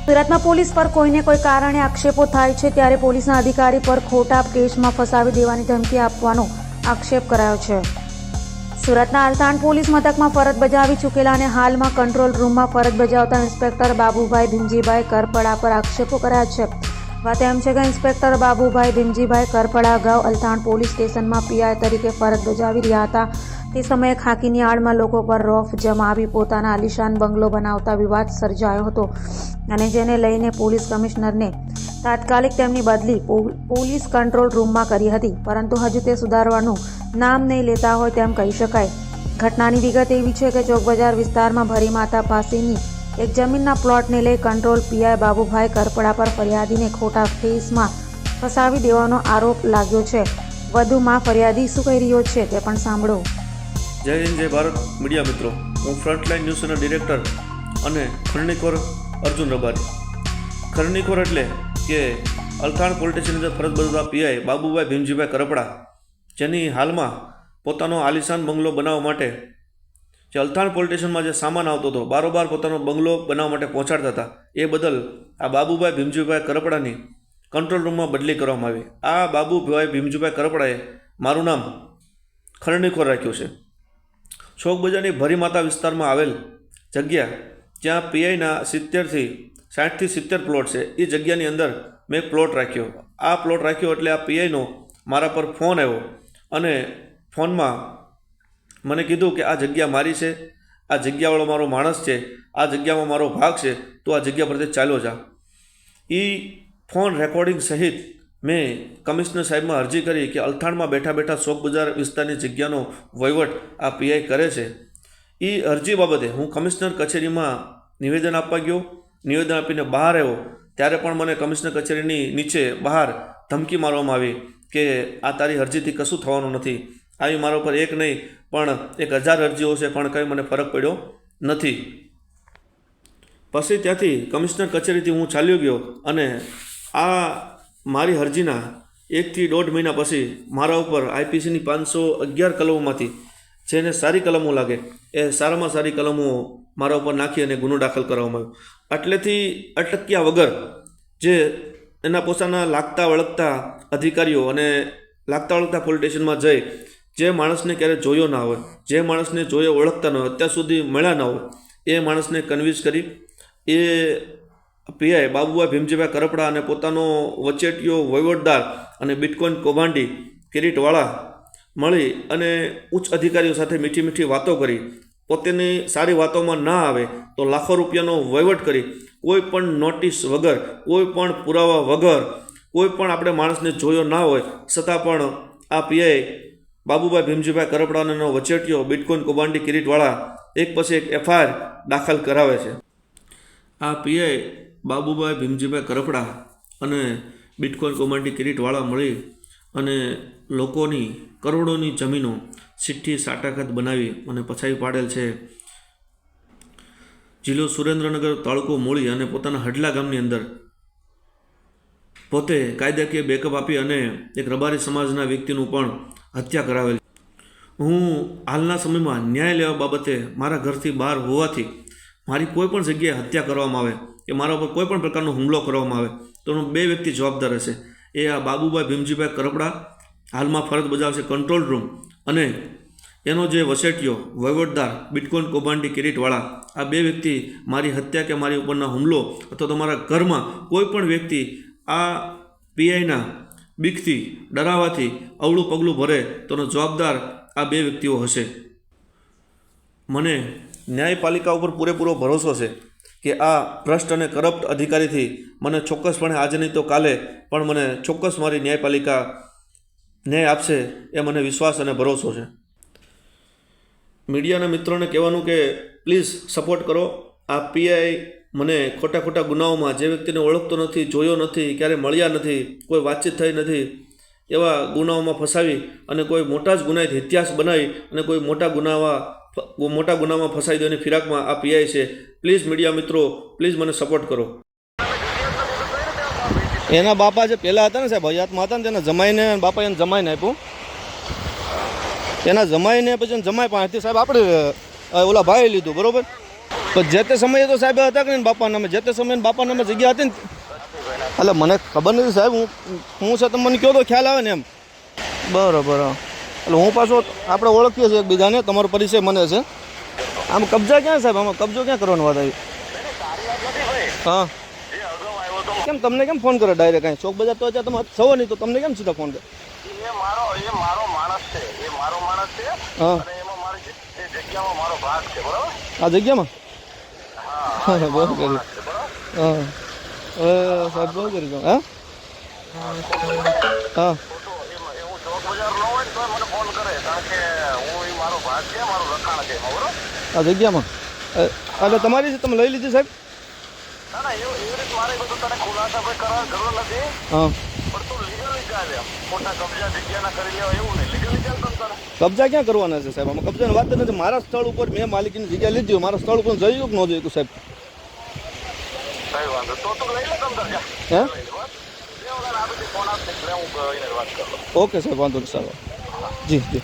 સુરતમાં પોલીસ પર કોઈને કોઈ કારણે આક્ષેપો થાય છે ત્યારે પોલીસના અધિકારી પર ખોટા કેસમાં ફસાવી દેવાની ધમકી આપવાનો આક્ષેપ કરાયો છે. સુરતના અલથાણ પોલીસ મથકમાં ફરજ બજાવી ચૂકેલા અને હાલમાં કંટ્રોલ રૂમમાં ફરજ બજાવતા ઇન્સ્પેક્ટર બાબુભાઈ ભીમજીભાઈ કરપડા પર આક્ષેપો કરાયા છે. વાત એમ છે કે ઇન્સ્પેક્ટર બાબુભાઈ ભીમજીભાઈ કરપડા અગાઉ અલથાણ પોલીસ સ્ટેશનમાં પીઆઈ તરીકે ફરજ બજાવી રહ્યા હતા. તે સમયે ખાકીની આડમાં લોકો પર રોફ જમાવી પોતાના આલિશાન બંગલો બનાવતા વિવાદ સર્જાયો હતો અને જેને લઈને પોલીસ કમિશનરને તાત્કાલિક તેમની બદલી પોલીસ કંટ્રોલ રૂમમાં કરી હતી, પરંતુ હજુ તે સુધારવાનું નામ નહીં લેતા હોય તેમ કહી શકાય. ઘટનાની વિગત એવી છે કે ચોક બજાર વિસ્તારમાં ભરી માતા પાસેની એક જમીનના પ્લોટને લઈ કંટ્રોલ પીઆઈ બાબુભાઈ કરપડા પર ફરિયાદીને ખોટા કેસમાં ફસાવી દેવાનો આરોપ લાગ્યો છે. વધુમાં ફરિયાદી શું કહી રહ્યો છે તે પણ સાંભળો. જય હિન્દ, જય ભારત મીડિયા મિત્રો. હું ફ્રન્ટલાઇન ન્યૂઝના ડિરેક્ટર અને ખરણીખોર અર્જુન રબારી. ખરણીખોર એટલે કે અલથાણ પોલીસ સ્ટેશનની અંદર ફરજ બજાવતા પીઆઈ બાબુભાઈ ભીમજીભાઈ કરપડા, જેની હાલમાં પોતાનો આલિશાન બંગલો બનાવવા માટે જે અલથાણ પોલીસ સ્ટેશનમાં જે સામાન આવતો હતો બારોબાર પોતાનો બંગલો બનાવવા માટે પહોંચાડતા હતા, એ બદલ આ બાબુભાઈ ભીમજીભાઈ કરપડાની કંટ્રોલ રૂમમાં બદલી કરવામાં આવી. આ બાબુભાઈ ભીમજીભાઈ કરપડાએ મારું નામ ખરણીખોર રાખ્યું છે. ચોક બજારની ભરી માતા વિસ્તારમાં આવેલ જગ્યા જ્યાં પીઆઈના 60 થી 70 પ્લોટ છે, એ જગ્યાની અંદર મેં એક પ્લોટ રાખ્યો. આ પ્લોટ રાખ્યો એટલે આ પીઆઈનો મારા પર ફોન આવ્યો અને ફોનમાં મને કીધું કે આ જગ્યા મારી છે, આ જગ્યાવાળો મારો માણસ છે, આ જગ્યામાં મારો ભાગ છે, તો આ જગ્યા પરથી ચાલ્યો જા. એ ફોન રેકોર્ડિંગ સહિત મેં કમિશનર સાહેબમાં અરજી કરી કે અલથાણમાં બેઠા બેઠા ચોક બજાર વિસ્તારની જગ્યાનો વહીવટ આ પીઆઈ કરે છે. એ અરજી બાબતે હું કમિશનર કચેરીમાં નિવેદન આપવા ગયો. નિવેદન આપીને બહાર આવ્યો ત્યારે પણ મને કમિશનર કચેરીની નીચે બહાર ધમકી મારવામાં આવી કે આ તારી અરજીથી કશું થવાનું નથી. આવી મારા ઉપર એક નહીં પણ 1000 અરજીઓ છે, પણ કંઈ મને ફરક પડ્યો નથી. પછી ત્યાંથી કમિશનર કચેરીથી હું ચાલ્યો ગયો અને આ મારી અરજીના 1 થી 1.5 મહિના પછી મારા ઉપર આઈપીસીની 511 કલમોમાંથી જેને સારી કલમો લાગે એ સારામાં સારી કલમો મારા ઉપર નાખી અને ગુનો દાખલ કરવામાં આવ્યો. એટલેથી અટક્યા વગર જે એના પોતાના લાગતા વળગતા અધિકારીઓ અને લાગતા વળગતા પોલીસ સ્ટેશનમાં જઈ જે માણસને ક્યારેય જોયો ના હોય, જે માણસને જોયો ઓળખતા ન હોય, અત્યાર સુધી મળ્યા ના હોય, એ માણસને કન્વિન્સ કરી એ પીઆઈ બાબુભાઈ ભીમજીભાઈ કરપડા અને પોતાનો વચેટિયો વહીવટદાર અને બિટકોઇન કૌભાંડી કિરીટવાળા મળી અને ઉચ્ચ અધિકારીઓ સાથે મીઠી મીઠી વાતો કરી. પોતાની સારી વાતોમાં ના આવે તો લાખો રૂપિયાનો વહીવટ કરી કોઈ પણ નોટિસ વગર, કોઈ પણ પુરાવા વગર, કોઈ પણ આપણે માણસને જોયો ના હોય છતાં પણ આ પીઆઈ બાબુભાઈ ભીમજીભાઈ કરપડાનો વચેટિયો બિટકોઇન કૌભાંડી કિરીટવાળા એક પછી એક એફઆઈઆર દાખલ કરાવે છે. આ પીઆઈ બાબુભાઈ ભીમજીભાઈ કરપડા અને બિટકોઇન કૌભાંડી કિરીટવાળા મળી અને લોકોની કરોડોની જમીનો સિઠ્ઠી સાટાઘાત બનાવી અને પછાવી પાડેલ છે. જિલ્લો સુરેન્દ્રનગર, તાલુકો મૂળી અને પોતાના હડલા ગામની અંદર પોતે કાયદાકીય બેકઅપ આપી અને એક રબારી સમાજના વ્યક્તિનું પણ હત્યા કરાવેલ. હું હાલના સમયમાં ન્યાય લેવા બાબતે મારા ઘરથી બહાર હોવાથી મારી કોઈ પણ જગ્યાએ હત્યા કરવામાં આવે કે મારા ઉપર કોઈ પણ પ્રકારનો હુમલો કરવામાં આવે તો 2 વ્યક્તિ જવાબદાર હશે. એ આ બાબુભાઈ ભીમજીભાઈ કરપડા હાલમાં ફરજ બજાવશે કંટ્રોલ રૂમ, અને એનો જે વસેટિયો વહીવટદાર બિટકોઇન કૌભાંડી કિરીટવાળા, આ 2 વ્યક્તિ મારી હત્યા કે મારી ઉપરના હુમલો અથવા તો મારા ઘરમાં કોઈ પણ વ્યક્તિ આ પીઆઈના બીકથી ડરાવાથી અવળું પગલું ભરે તોનો જવાબદાર આ 2 વ્યક્તિઓ હશે. મને ન્યાયપાલિકા ઉપર પૂરેપૂરો ભરોસો છે કે આ ભ્રષ્ટ અને કરપ્ટ અધિકારીથી મને ચોક્કસપણે આજે નહીં તો કાલે પણ મને ચોક્કસ મારી ન્યાયપાલિકા ન્યાય આપશે, એ મને વિશ્વાસ અને ભરોસો છે. મીડિયાના મિત્રોને કહેવાનું કે પ્લીઝ સપોર્ટ કરો. આ પીઆઈ મને ખોટા ખોટા ગુનાઓમાં જે વ્યક્તિને ઓળખતો નથી, જોયો નથી, ક્યારે મળ્યા નથી, કોઈ વાતચીત થઈ નથી, એવા ગુનાઓમાં ફસાવી અને કોઈ મોટા જ ગુનાહિત ઇતિહાસ બનાવી અને કોઈ મોટા ગુનામાં ફસાઈ દેવાની ફિરાકમાં આ પીઆઈ છે. પ્લીઝ મીડિયા મિત્રો, પ્લીઝ મને સપોર્ટ કરો. એના બાપા જે પહેલાં હતા ને સાહેબ હયાતમાં હતા ને તેના જમાઈને બાપા એને જમાઈને આપ્યું, એના જમાઈને પછી જમાઈ પાસેથી સાહેબ આપણે ઓલા ભાઈ લીધું, બરાબર. તો જે તે સમયે તો સાહેબ હતા કે નહીં બાપાના નામે, જે તે સમયે બાપાના નામે જગ્યા હતી ને. એટલે મને ખબર નથી સાહેબ, હું છે તમે મને કહો તો ખ્યાલ આવે ને એમ. બરાબર. એટલે હું પાછો આપણે ઓળખીએ છીએ એકબીજાને, તમારો પરિચય મને છે. આમ કબજા ક્યાં સાહેબ, આમાં કબજો ક્યાં કરવાની વાત આવી? હા, કેમ તમને કેમ ફોન કરે ડાયરેક્ટ? કાંઈ ચોક બજાર તો અત્યારે તમે છો નહીં, તો તમને કેમ સીધા ફોન કરે? મારો માણસ છે, એ મારો માણસ છે. હા, અને એમાં મારી એ જગ્યામાં મારો ભાગ છે, બરાબર? આ જગ્યામાં? હા, બહુ કર્યું. હા, સાહેબ બહુ કર્યું. હા હા, એવું ચોક બજાર ન હોય ને તો મને ફોન કરે, કારણ કે હું એ મારો ભાગ છે, મારું લખાણ છે એમાં, બરાબર? આ જગ્યામાં એટલે તમારી છે, તમે લઈ લીધી સાહેબ? ના ના, એવી રીતે મારે બધું તને ખુલાસા કોઈ કરવાની જરૂર નથી. હા, પણ તું લીગલી ચાલે, એમ ખોટા કબજા જગ્યાના કરી લેવા એવું નહીં. લીગલી ચાલ તમ તારે. કબજા ક્યાં કરવાના છે સાહેબ? આમાં કબજાની વાત નથી. મારા સ્થળ ઉપર મેં માલિકીની જગ્યા લીધી હોય, મારા સ્થળ ઉપર જઈ કે ન જઈ સાહેબ? કઈ વાંધો તો તું લઈ લે તમ તારે, જા. હે, લઈ લે, બસ. બે વખત આ બધી ફોન આપશે એટલે હું એને વાત કરું. ઓકે સાહેબ, વાંધો નહીં સાહેબ. જી જી.